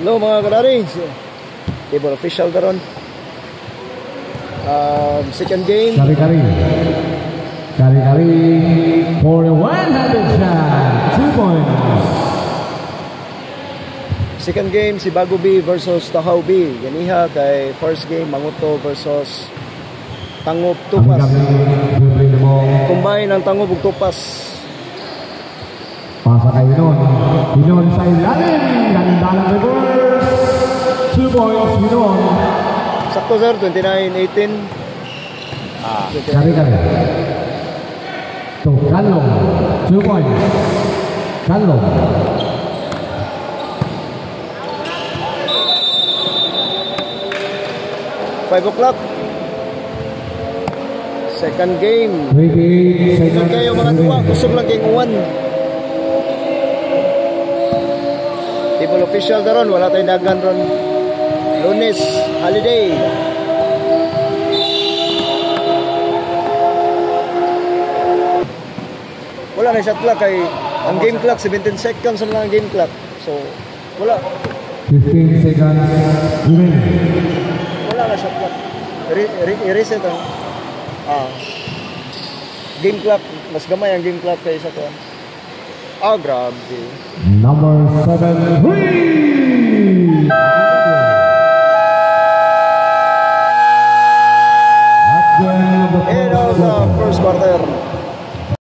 Hello mga kararings. Table official daron. Second game. Kari-kari for a one-handed shot. 2 points. Second game si Bago B versus Tahaw B. Ganiha kay first game Manguto versus Tangop Tupas. Combine ang Tangop ug Tupas. Pasa kay Hinon sa ilalim. Dalang reverse. 2 points Hinon. Sakto sir, 29-18. Kari-kari. So, Kalong. 2 points. Kalong. Five o'clock. Second game. Second kayo mga tuwa. Kusog lang kayong uwan. Table official daron. Wala tayong dagan ron. Lunes, holiday. Wala na shot clock kay ang game clock 17 seconds lang ang game clock. So wala 15 seconds remaining. Wala na shot clock. I-reset ang game clock. Mas gamay ang game clock kaysa to. Grabe. Number 7, 3.